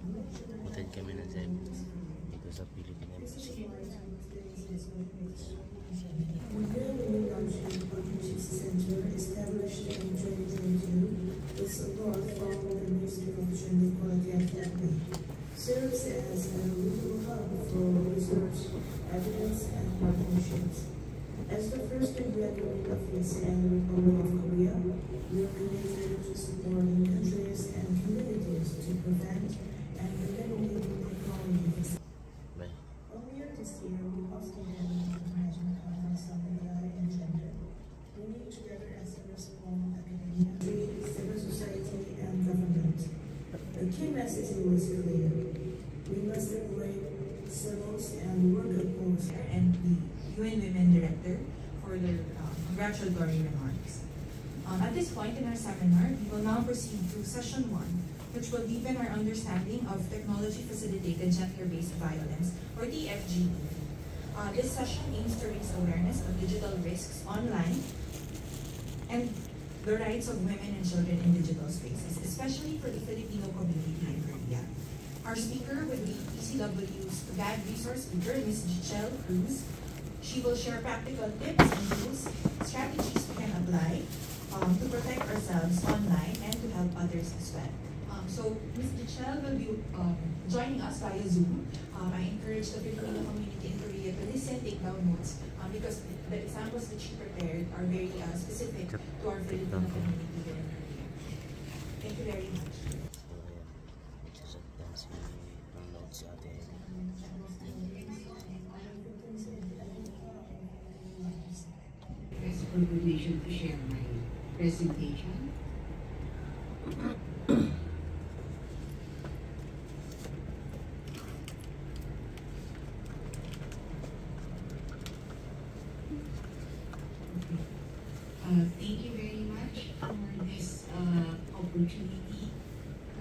Attend kami ng Zebu dito sa Philippine Embassy. Center established in 2022 with support from the Ministry of Gender Equality and Family, serves as a regional hub for research, evidence, and partnerships. As the first graduate office in the Republic of Korea, we are committed to supporting countries and communities to prevent and eliminate technology. Earlier this year, we hosted an international conference on AI and gender, bringing together experts from academia, civil society, and government. The key message was clear. We must separate civils and worker posts. And the UN Women Director for their congratulatory remarks. At this point in our seminar, we will now proceed to session 1, which will deepen our understanding of technology-facilitated gender-based violence, or TFGV. This session aims to raise awareness of digital risks online and the rights of women and children in digital spaces, especially for the Filipino community in Korea. Our speaker will be PCW's GAD resource speaker, Ms. Jichelle Cruz. She will share practical tips and tools, strategies we can apply to protect ourselves online and to help others as well. So Ms. Jichelle will be joining us via Zoom. I encourage the Filipino community in Korea to listen, take down notes, because the examples that she prepared are very specific to our Filipino community here in Korea. Thank you very much. For permission to share my presentation. Thank you very much for this opportunity.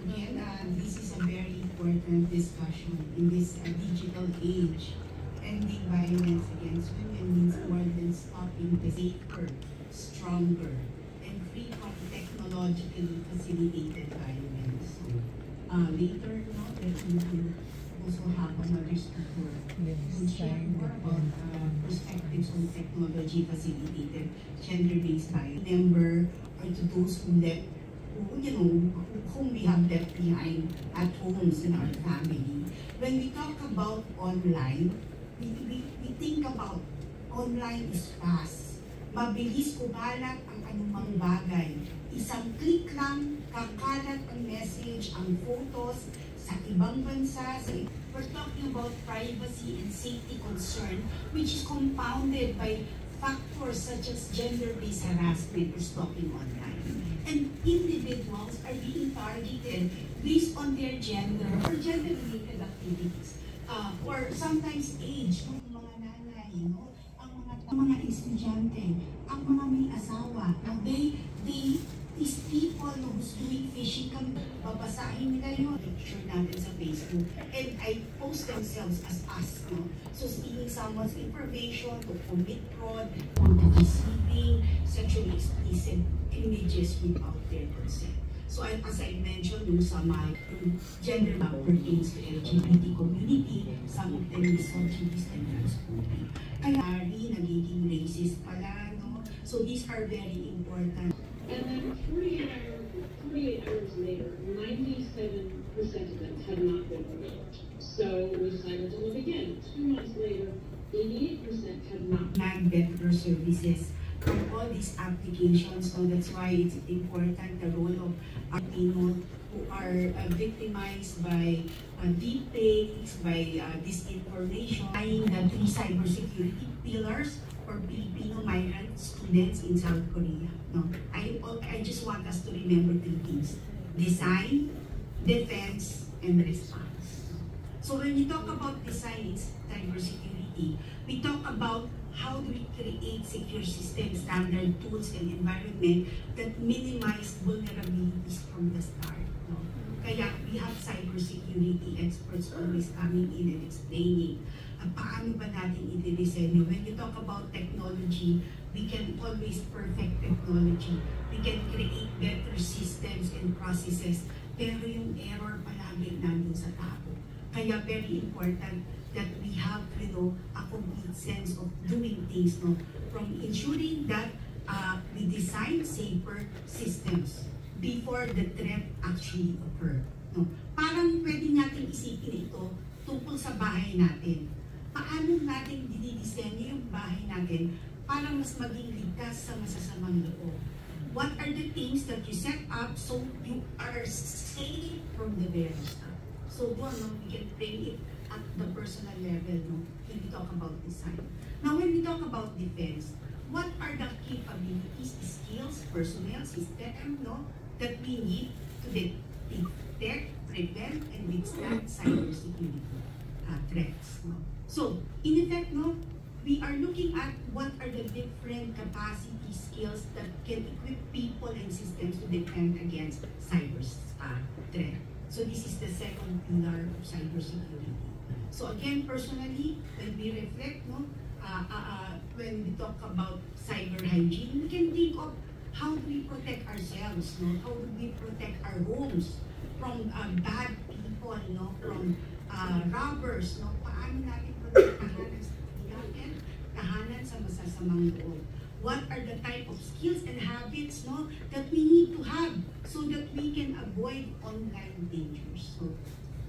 Again, this is a very important discussion in this digital age. Ending violence against women means more than stopping the safer, stronger, and free from technologically facilitated violence. So, later, that we will also have another speaker who will share more about perspectives on technology-facilitated gender-based violence. Remember, or to those who left, whom we have left behind at homes in our family. When we talk about online, we think about online is fast. Mabilis kumalat ang anumang bagay. Isang click lang, kakalat ang message, ang photos sa ibang bansa. We're talking about privacy and safety concern, which is compounded by factors such as gender-based harassment or stalking online. And individuals are being targeted based on their gender or gender-related activities. Or sometimes age, ng mga nanay, ang mga estudyante, ang mga may asawa, these people who's doing phishing, babasahin nila yun, picture natin sa Facebook, and I post themselves as us, so stealing someone's information to commit fraud, or to deceiving, sexually explicit images without their consent. So as I mentioned, some gender pertains to LGBT community, some of them misogynist and transphobic. Kaya nagiging racist pala, no? So these are very important. And then 48 hours later, 97% of them had not been removed. So we decided to look again. 2 months later, 88% had not. Better services. All these applications, so that's why it's important the role of people who are victimized by deepfakes, by disinformation, applying the 3 cybersecurity pillars for Filipino migrant students in South Korea. No, I just want us to remember 3 things: design, defense, and response. So when you talk about design in cybersecurity, we talk about how do we create secure systems, standard tools, and environment that minimize vulnerabilities from the start. No? Kaya we have cybersecurity experts always coming in and explaining paano ba natin i-disenyo. When you talk about technology, we can always perfect technology. We can create better systems and processes. Pero yung error palagi nandun sa tao. Kaya very important that we have, a complete sense of doing things, from ensuring that we design safer systems before the threat actually occur. Parang pwede natin isipin ito tungkol sa bahay natin. Paano natin dinidisenyo yung bahay natin para mas maging ligtas sa masasamang loob? What are the things that you set up so you are safe from the very start? So doon, we can frame it at the personal level, when we talk about design. Now, when we talk about defense, what are the capabilities, skills, personnel, system, that we need to detect, prevent, and withstand cybersecurity threats? So, in effect, we are looking at what are the different capacity skills that can equip people and systems to defend against cyber threat. So this is the second pillar of cybersecurity. So again, personally, when we reflect, when we talk about cyber hygiene, we can think of how do we protect ourselves, how do we protect our homes from bad people, from robbers, paano natin protektahan natin, tahanan sa masasamang loob. What are the type of skills and habits that we need to have so that we can avoid online dangers? So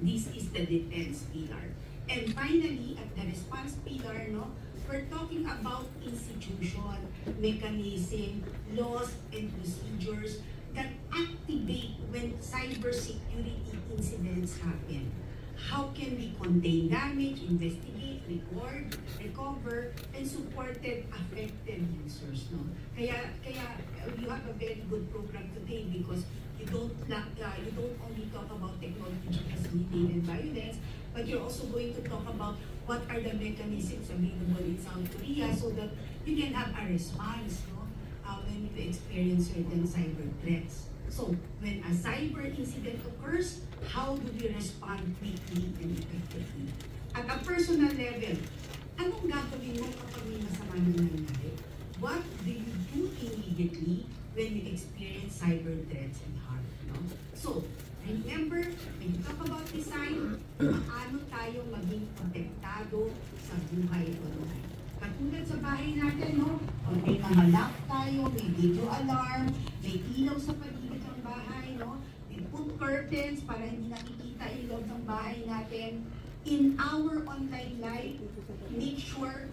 this is the defense pillar. And finally, at the response pillar, we're talking about institution, mechanism, laws, and procedures that activate when cybersecurity incidents happen. How can we contain damage, investigate, record, recover, and supported affected users? Kaya you have a very good program today because you don't only talk about technology facilitated violence, but you're also going to talk about what are the mechanisms available in South Korea so that you can have a response when you experience certain cyber threats. So, when a cyber incident occurs, how do we respond quickly and effectively? At a personal level, anong gagawin mo kapag may masama na nangyari? What do you do immediately when you experience cyber threats and harm? So, remember, when you talk about design, paano tayo maging protektado sa buhay online? Katulad sa bahay natin, may mga lock tayo, may video alarm, may ilaw sa paligid ng bahay, we put curtains para hindi nakikita yung loob ng bahay natin. In our online life, make sure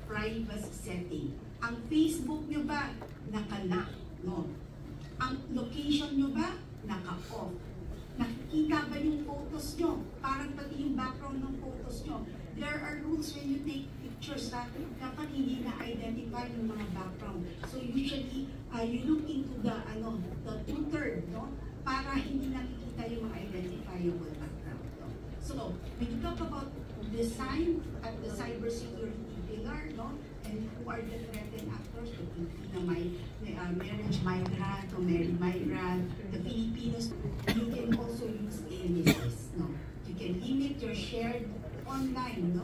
privacy setting. Ang Facebook nyo ba, naka-lock? Ang location nyo ba, naka-off? Nakikita ba yung photos nyo? Parang pati yung background ng photos nyo. There are rules when you take pictures dapat hindi na-identify yung mga background. So usually, you look into the two-third, para hindi nakikita yung mga identifiable background. So, when you talk about design at the cybersecurity pillar, and who are the threatened actors, the Filipino marriage migrant, or married migrant, the Filipinos, you can also use aliases. You can limit your shared online,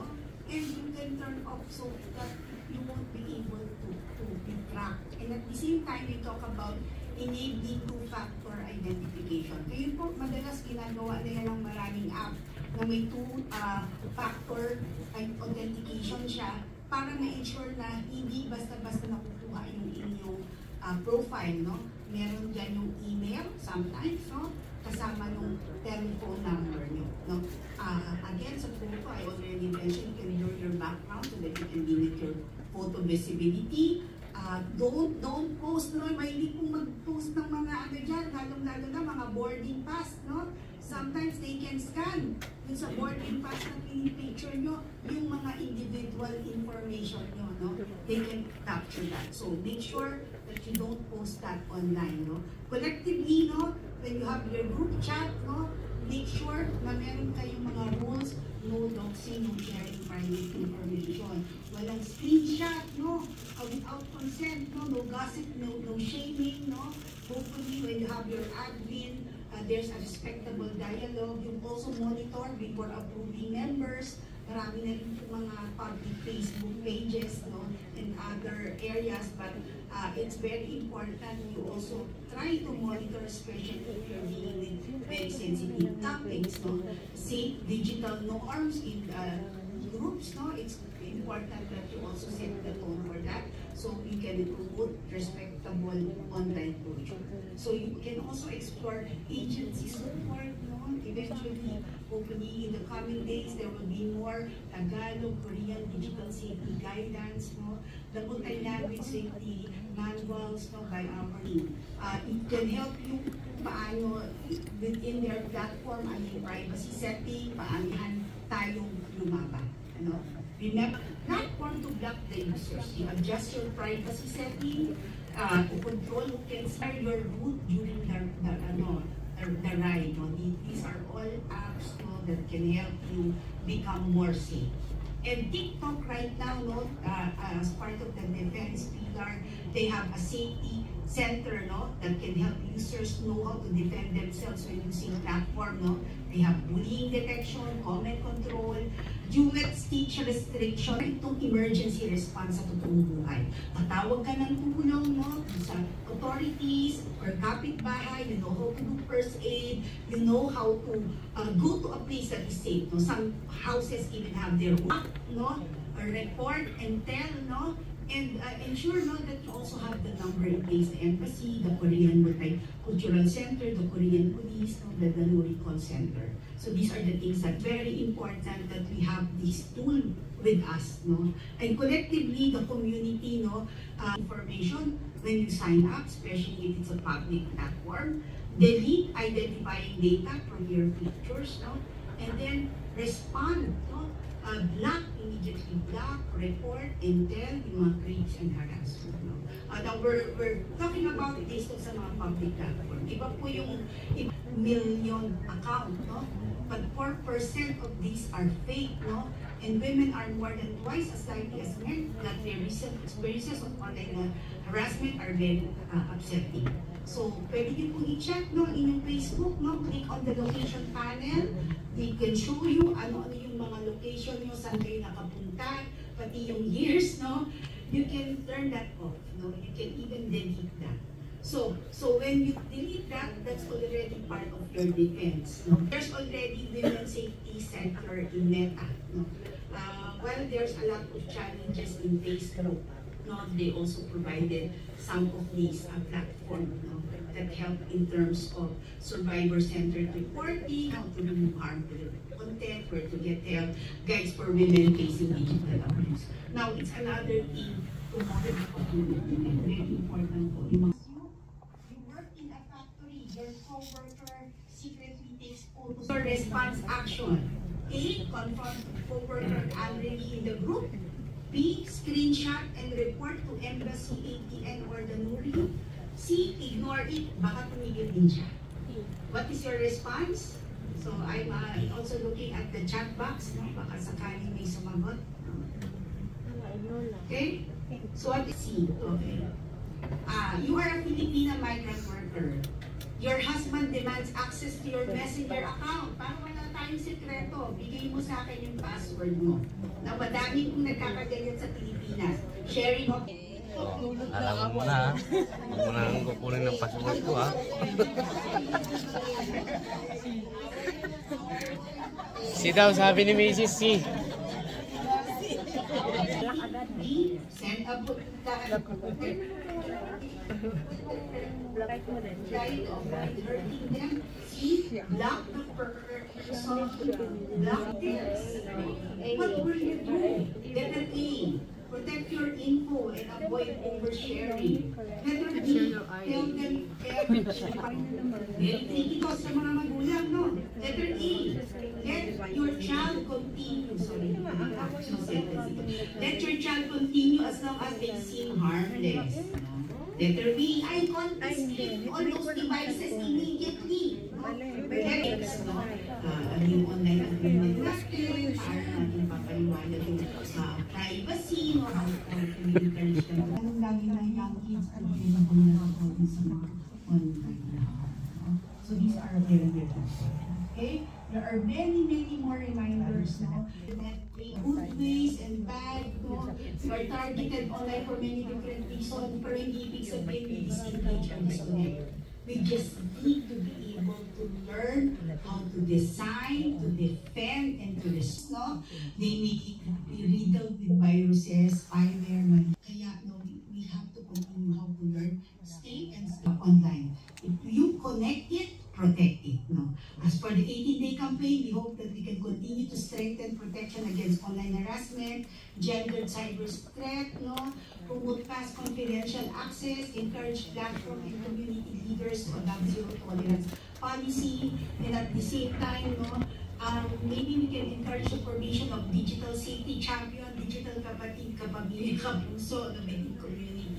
and you can turn off so that you won't be able to be tracked. And at the same time, we talk about enabling two-factor identification. Kaya po, madalas ginagawa na yan ng maraming app na may two-factor authentication siya para ma-ensure na hindi basta-basta nakukuha yung inyong profile, Meron dyan yung email, sometimes, kasama yung telephone number nyo. Again, sa photo, I already mentioned, you can blur your background so that you can limit your photo visibility. Don't post, mahilig pong mag-post ng mga dyan, lalong-lalo na mga boarding pass, Sometimes they can scan yung sa boarding pass na pinipicture nyo, yung mga individual information nyo, They can capture that. So make sure that you don't post that online, Collectively, when you have your group chat, make sure na meron kayong mga rules, no doxing, no sharing private information. Walang screenshot, without consent, no gossip, no shaming, Hopefully, when you have your admin, there's a respectable dialogue. You also monitor before approving members. marami na rin po mga public Facebook pages, no, and other areas, but it's very important you also try to monitor, especially if you're dealing with very sensitive topics, no, safe digital norms in groups, no, it's important that you also set the tone for that, so you can promote respectable online culture. So you can also explore agency support, no? Eventually, hopefully in the coming days, there will be more Tagalog, Korean digital safety guidance, no? The multi-language safety manuals, no, by our team. It can help you paano within their platform, ano yung privacy setting, paano tayong lumaban. Ano? Remember, not want to block the users. You adjust your privacy setting to control who can share your route during the ride. No? These are all apps, no, that can help you become more safe. And TikTok right now, no, as part of the defense pillar, they have a safety center, no, that can help users know how to defend themselves when using platform, no. They have bullying detection, comment control, duet speech restriction, itong emergency response sa totoong buhay. Patawag ka ng tulong, no, sa authorities or kapitbahay, you know how to do first aid, you know how to go to a place that is safe, no. Some houses even have their own, no, a report and tell, no, and ensure, no, that you also have the number in place, the embassy, the Korean Multicultural Center, the Korean Police, no, the Danuri Call Center. So these are the things that very important that we have this tool with us, no, and collectively the community, no, information when you sign up, especially if it's a public platform, delete identifying data from your pictures, no, and then respond, no. Block, immediately block, report, and tell yung mga creeps and harassment. No? Now, we're talking about this sa mga public platform. Iba po yung million account, no? But 4% of these are fake, no? And women are more than twice as likely as men that their recent experiences of online harassment are very upsetting. So, pwede nyo pong i-check, no, inyong Facebook, no? Click on the location panel. They can show you ano yung mga location nyo, saan kayo nakapunta, pati yung years, no? You can turn that off, no? You can even delete that. So when you delete that, that's already part of your defense, no? There's already Women's Safety Center in Meta, no? While there's a lot of challenges in Facebook, no, they also provided some of these platforms, no, that help in terms of survivor-centered reporting, how to remove harmful content, where to get help, guides for women facing digital abuse. Now, it's another thing to monitor the community, and very important po. You work in a factory, your co-worker secretly takes photos for response action. A, confront co-worker angrily in the group. B, screenshot and report to embassy, ATN, or Danuri. C, ignore it, baka tumigil din siya. What is your response? So I'm also looking at the chat box, no? Baka sakaling may sumagot. Okay? So what is C? Okay. You are a Filipina migrant worker. Your husband demands access to your messenger account. Para wala tayong sekreto, bigay mo sa akin yung password mo. Na madami kong nagkakaganyan sa Pilipinas. Sharing of... Alam mo na, huwag mo na nang kukunin ng password ko, ha? Si daw, sabi ni Mrs. C. Send a book. Try to avoid hurting them. See, block the person, block this. What will you do? Letter A, protect your info and avoid oversharing. Letter B, tell them everything. Very tricky to sa mga magulang, no? Letter E, let your child continue. Sorry, let your child continue as long as they seem harmless. Letter B, I confiscate all those devices immediately. X, no? Yung online agreement natin, para natin papaliwanag yung privacy, no? How to encourage them. Anong lagi na young kids available na sa mga online. So these are very, very important. Okay? There are many, many more reminders, no? That good ways and bad, no? We are targeted online for many different reasons, pero hindi ibig sabihin we disengage or disconnect. We just need to be able to learn how to design, to defend, and to restore. They make it riddled with viruses, spyware, kaya no, we have to continue how to learn, stay and stay online. If you connect it, protect it. No? As for the 18-day campaign, we hope that we can continue to strengthen protection against online harassment, gendered cyber threat, no? Promote fast confidential access, encourage platform and community leaders to adopt zero tolerance policy, and at the same time, no, maybe we can encourage the formation of digital safety champion, digital kapatid, kapamilya, kapuso, no, community